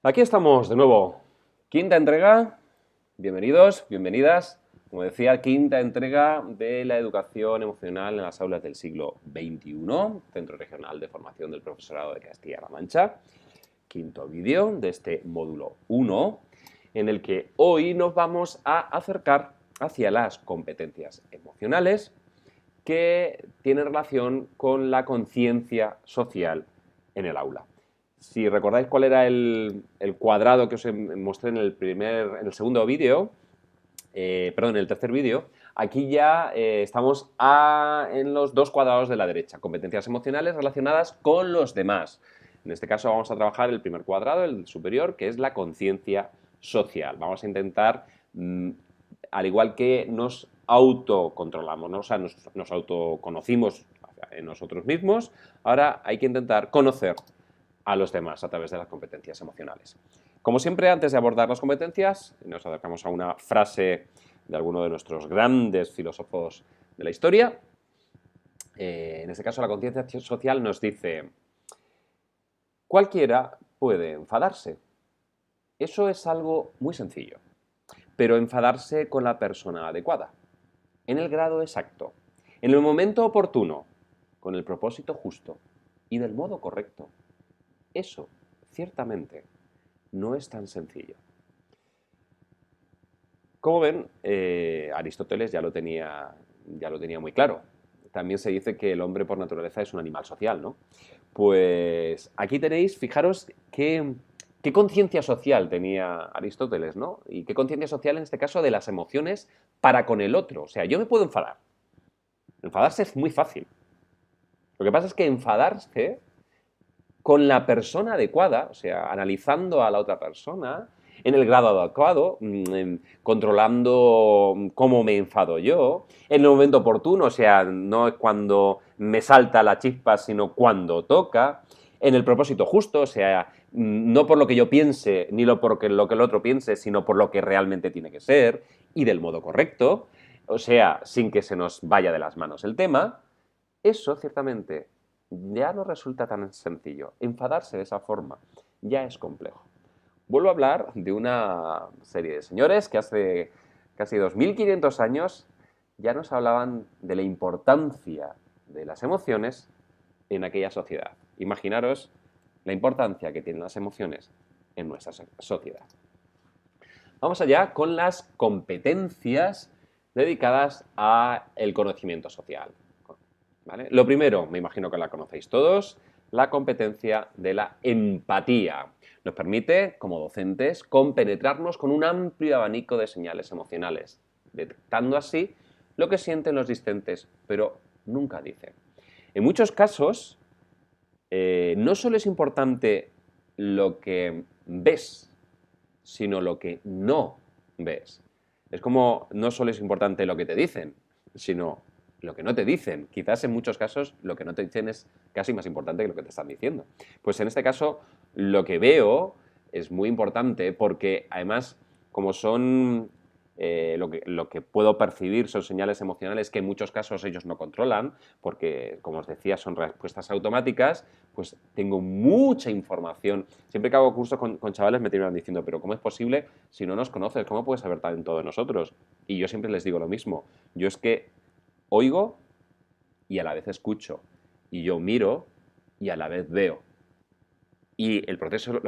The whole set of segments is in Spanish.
Aquí estamos de nuevo. Quinta entrega. Bienvenidos, bienvenidas. Como decía, quinta entrega de la educación emocional en las aulas del siglo XXI, Centro Regional de Formación del Profesorado de Castilla-La Mancha. Quinto vídeo de este módulo 1, en el que hoy nos vamos a acercar hacia las competencias emocionales que tienen relación con la conciencia social en el aula. Si recordáis cuál era el cuadrado que os mostré en el segundo vídeo, perdón, en el tercer vídeo, aquí ya estamos en los dos cuadrados de la derecha, competencias emocionales relacionadas con los demás. En este caso vamos a trabajar el primer cuadrado, el superior, que es la conciencia social. Vamos a intentar, al igual que nos autocontrolamos, ¿no? O sea, nos autoconocimos en nosotros mismos, ahora hay que intentar conocer a los demás a través de las competencias emocionales. Como siempre, antes de abordar las competencias, nos acercamos a una frase de alguno de nuestros grandes filósofos de la historia. En este caso, la conciencia social nos dice: cualquiera puede enfadarse. Eso es algo muy sencillo, pero enfadarse con la persona adecuada, en el grado exacto, en el momento oportuno, con el propósito justo y del modo correcto. Eso, ciertamente, no es tan sencillo. Como ven, Aristóteles ya lo tenía muy claro. También se dice que el hombre por naturaleza es un animal social, ¿no? Pues aquí tenéis, fijaros qué conciencia social tenía Aristóteles, ¿no? Y qué conciencia social en este caso de las emociones para con el otro. O sea, yo me puedo enfadar. Enfadarse es muy fácil. Lo que pasa es que enfadarse con la persona adecuada, o sea, analizando a la otra persona en el grado adecuado, controlando cómo me enfado yo, en el momento oportuno, o sea, no es cuando me salta la chispa, sino cuando toca, en el propósito justo, o sea, no por lo que yo piense, ni lo que el otro piense, sino por lo que realmente tiene que ser, y del modo correcto, o sea, sin que se nos vaya de las manos el tema. Eso, ciertamente, ya no resulta tan sencillo. Enfadarse de esa forma ya es complejo. Vuelvo a hablar de una serie de señores que hace casi 2500 años ya nos hablaban de la importancia de las emociones en aquella sociedad. Imaginaros la importancia que tienen las emociones en nuestra sociedad. Vamos allá con las competencias dedicadas al conocimiento social. ¿Vale? Lo primero, me imagino que la conocéis todos, la competencia de la empatía. Nos permite, como docentes, compenetrarnos con un amplio abanico de señales emocionales, detectando así lo que sienten los discentes, pero nunca dicen. En muchos casos, no solo es importante lo que ves, sino lo que no ves. Es como no solo es importante lo que te dicen, sino lo que no te dicen. Quizás en muchos casos lo que no te dicen es casi más importante que lo que te están diciendo. Pues en este caso lo que veo es muy importante porque además como son lo que puedo percibir son señales emocionales que en muchos casos ellos no controlan, porque, como os decía, son respuestas automáticas, pues tengo mucha información. Siempre que hago cursos con chavales me terminan diciendo, pero ¿cómo es posible si no nos conoces? ¿Cómo puedes saber tanto de nosotros? Y yo siempre les digo lo mismo. Yo es que oigo y a la vez escucho. Y yo miro y a la vez veo. Y los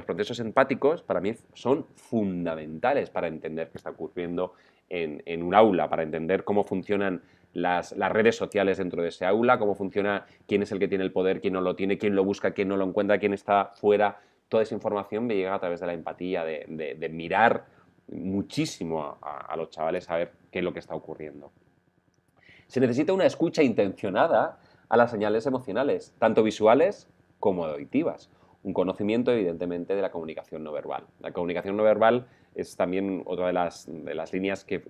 procesos empáticos para mí son fundamentales para entender qué está ocurriendo en un aula, para entender cómo funcionan las redes sociales dentro de ese aula, cómo funciona, quién es el que tiene el poder, quién no lo tiene, quién lo busca, quién no lo encuentra, quién está fuera. Toda esa información me llega a través de la empatía, de mirar muchísimo a los chavales a ver qué es lo que está ocurriendo. Se necesita una escucha intencionada a las señales emocionales, tanto visuales como auditivas. Un conocimiento, evidentemente, de la comunicación no verbal. La comunicación no verbal es también otra de las líneas que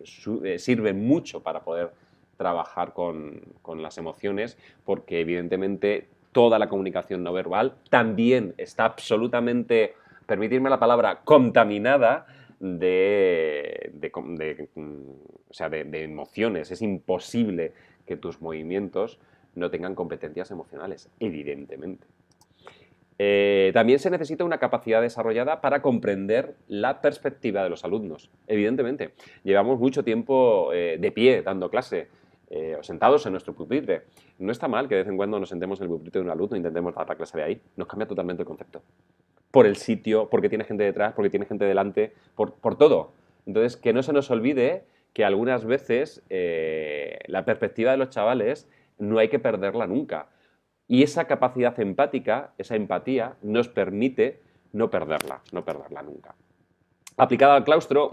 sirven mucho para poder trabajar con las emociones, porque evidentemente toda la comunicación no verbal también está absolutamente, permitirme la palabra, contaminada o sea, de emociones. Es imposible que tus movimientos no tengan competencias emocionales, evidentemente. También se necesita una capacidad desarrollada para comprender la perspectiva de los alumnos, evidentemente. Llevamos mucho tiempo de pie dando clase, o sentados en nuestro pupitre. No está mal que de vez en cuando nos sentemos en el pupitre de un alumno e intentemos dar la clase de ahí. Nos cambia totalmente el concepto. Por el sitio, porque tiene gente detrás, porque tiene gente delante, por todo. Entonces, que no se nos olvide que algunas veces la perspectiva de los chavales no hay que perderla nunca. Y esa capacidad empática, esa empatía, nos permite no perderla nunca. Aplicada al claustro,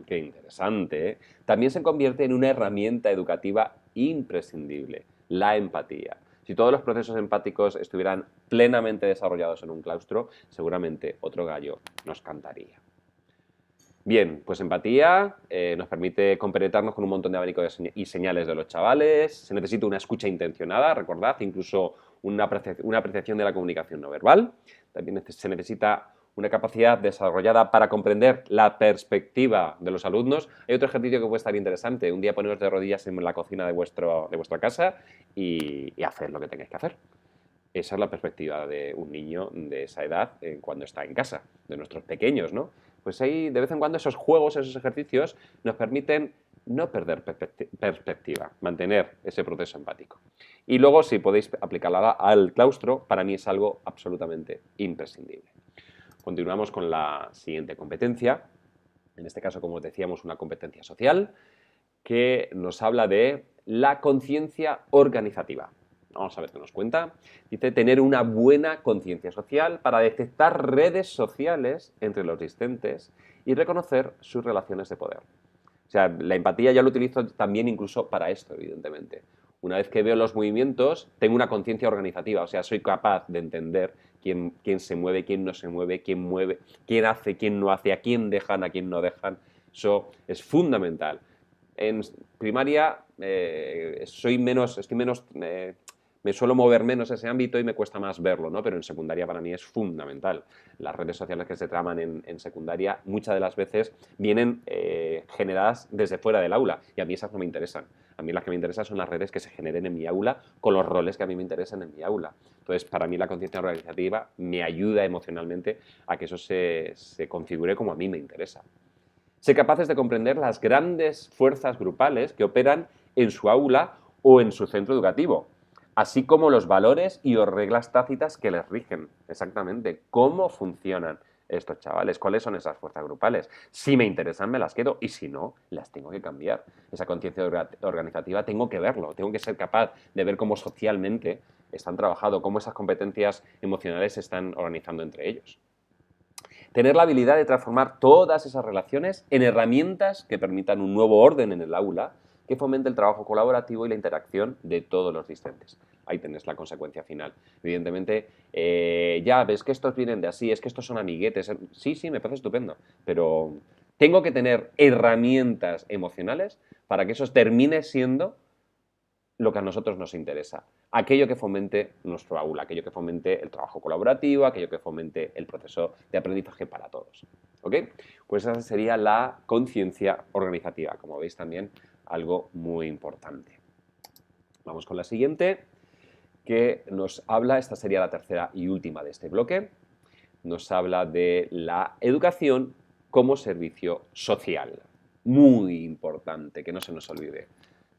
qué interesante, ¿eh? También se convierte en una herramienta educativa imprescindible, la empatía. Si todos los procesos empáticos estuvieran plenamente desarrollados en un claustro, seguramente otro gallo nos cantaría. Bien, pues empatía nos permite compenetrarnos con un montón de abanicos y señales de los chavales, se necesita una escucha intencionada, recordad, incluso una apreciación de la comunicación no verbal, también se necesita una capacidad desarrollada para comprender la perspectiva de los alumnos. Hay otro ejercicio que puede estar interesante, un día poneros de rodillas en la cocina de vuestra casa y hacer lo que tengáis que hacer. Esa es la perspectiva de un niño de esa edad cuando está en casa, de nuestros pequeños, ¿no? Pues ahí, de vez en cuando, esos juegos, esos ejercicios nos permiten no perder perspectiva, mantener ese proceso empático. Y luego, si podéis aplicarla al claustro, para mí es algo absolutamente imprescindible. Continuamos con la siguiente competencia, en este caso, como decíamos, una competencia social, que nos habla de la conciencia organizativa. Vamos a ver qué nos cuenta. Dice tener una buena conciencia social para detectar redes sociales entre los discentes y reconocer sus relaciones de poder. O sea, la empatía ya lo utilizo también incluso para esto, evidentemente. Una vez que veo los movimientos, tengo una conciencia organizativa, o sea, soy capaz de entender quién se mueve, quién no se mueve, quién hace, quién no hace, a quién dejan, a quién no dejan. Eso es fundamental. En primaria me suelo mover menos ese ámbito y me cuesta más verlo, ¿no? Pero en secundaria para mí es fundamental. Las redes sociales que se traman en secundaria muchas de las veces vienen generadas desde fuera del aula y a mí esas no me interesan. A mí las que me interesan son las redes que se generen en mi aula con los roles que a mí me interesan en mi aula. Entonces, para mí la conciencia organizativa me ayuda emocionalmente a que eso se configure como a mí me interesa. Ser capaces de comprender las grandes fuerzas grupales que operan en su aula o en su centro educativo, así como los valores y o reglas tácitas que les rigen. Exactamente, cómo funcionan estos chavales, cuáles son esas fuerzas grupales. Si me interesan, me las quedo y si no, las tengo que cambiar. Esa conciencia organizativa tengo que verlo, tengo que ser capaz de ver cómo socialmente están trabajando, cómo esas competencias emocionales se están organizando entre ellos. Tener la habilidad de transformar todas esas relaciones en herramientas que permitan un nuevo orden en el aula que fomente el trabajo colaborativo y la interacción de todos los discentes. Ahí tenés la consecuencia final. Evidentemente, ya ves que estos vienen de así, es que estos son amiguetes. Sí, me parece estupendo, pero tengo que tener herramientas emocionales para que eso termine siendo lo que a nosotros nos interesa. Aquello que fomente nuestro aula, aquello que fomente el trabajo colaborativo, aquello que fomente el proceso de aprendizaje para todos. ¿Ok? Pues esa sería la conciencia organizativa. Como veis también, algo muy importante. Vamos con la siguiente, que nos habla, esta sería la tercera y última de este bloque, nos habla de la educación como servicio social. Muy importante, que no se nos olvide,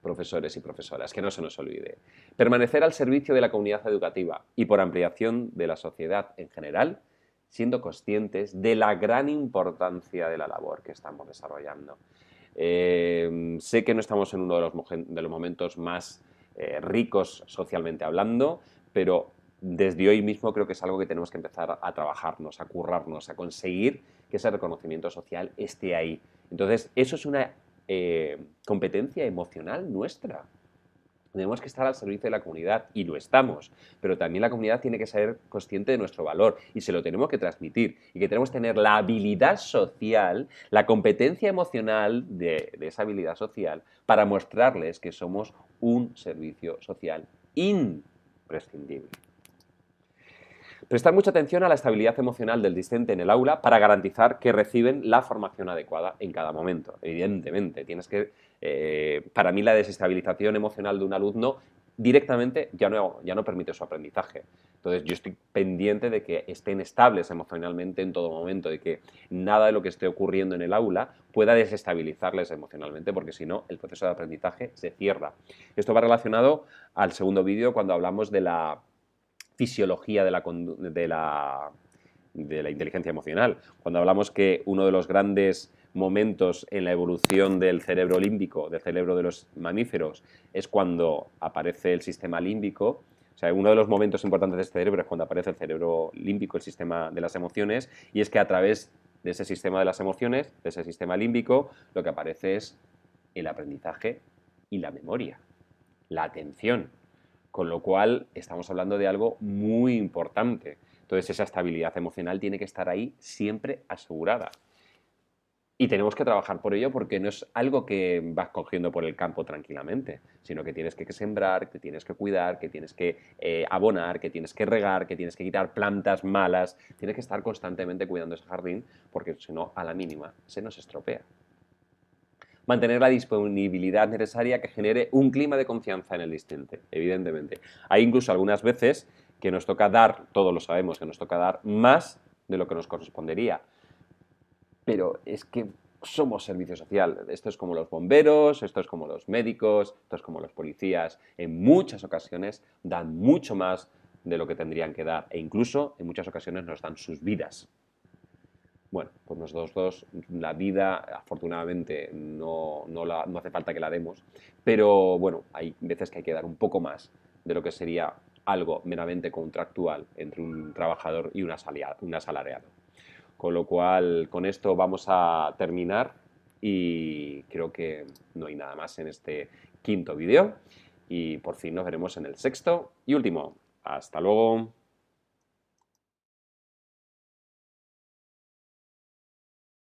profesores y profesoras, que no se nos olvide. Permanecer al servicio de la comunidad educativa y por ampliación de la sociedad en general, siendo conscientes de la gran importancia de la labor que estamos desarrollando. Sé que no estamos en uno de los momentos más ricos socialmente hablando, pero desde hoy mismo creo que es algo que tenemos que empezar a trabajarnos, a currarnos, a conseguir que ese reconocimiento social esté ahí. Entonces, eso es una competencia emocional nuestra. Tenemos que estar al servicio de la comunidad y lo estamos, pero también la comunidad tiene que ser consciente de nuestro valor y se lo tenemos que transmitir y que tenemos que tener la habilidad social, la competencia emocional de esa habilidad social para mostrarles que somos un servicio social imprescindible. Prestar mucha atención a la estabilidad emocional del discente en el aula para garantizar que reciben la formación adecuada en cada momento. Evidentemente, para mí la desestabilización emocional de un alumno directamente ya no permite su aprendizaje. Entonces yo estoy pendiente de que estén estables emocionalmente en todo momento, de que nada de lo que esté ocurriendo en el aula pueda desestabilizarles emocionalmente, porque si no, el proceso de aprendizaje se cierra. Esto va relacionado al segundo vídeo cuando hablamos de la fisiología de la inteligencia emocional. Cuando hablamos que uno de los grandes momentos en la evolución del cerebro límbico, del cerebro de los mamíferos, es cuando aparece el sistema límbico. O sea, uno de los momentos importantes de este cerebro es cuando aparece el cerebro límbico, el sistema de las emociones, y es que a través de ese sistema de las emociones, de ese sistema límbico, lo que aparece es el aprendizaje y la memoria, la atención. Con lo cual, estamos hablando de algo muy importante. Entonces, esa estabilidad emocional tiene que estar ahí siempre asegurada. Y tenemos que trabajar por ello porque no es algo que vas cogiendo por el campo tranquilamente, sino que tienes que sembrar, que tienes que cuidar, que tienes que abonar, que tienes que regar, que tienes que quitar plantas malas. Tienes que estar constantemente cuidando ese jardín porque si no, a la mínima, se nos estropea. Mantener la disponibilidad necesaria que genere un clima de confianza en el discente, evidentemente. Hay incluso algunas veces que nos toca dar, todos lo sabemos, que nos toca dar más de lo que nos correspondería. Pero es que somos servicio social. Esto es como los bomberos, esto es como los médicos, esto es como los policías. En muchas ocasiones dan mucho más de lo que tendrían que dar e incluso en muchas ocasiones nos dan sus vidas. Bueno, pues nosotros dos, la vida, afortunadamente, no hace falta que la demos, pero bueno, hay veces que hay que dar un poco más de lo que sería algo meramente contractual entre un trabajador y un asalariado. Con lo cual, con esto vamos a terminar y creo que no hay nada más en este quinto vídeo y por fin nos veremos en el sexto y último. Hasta luego.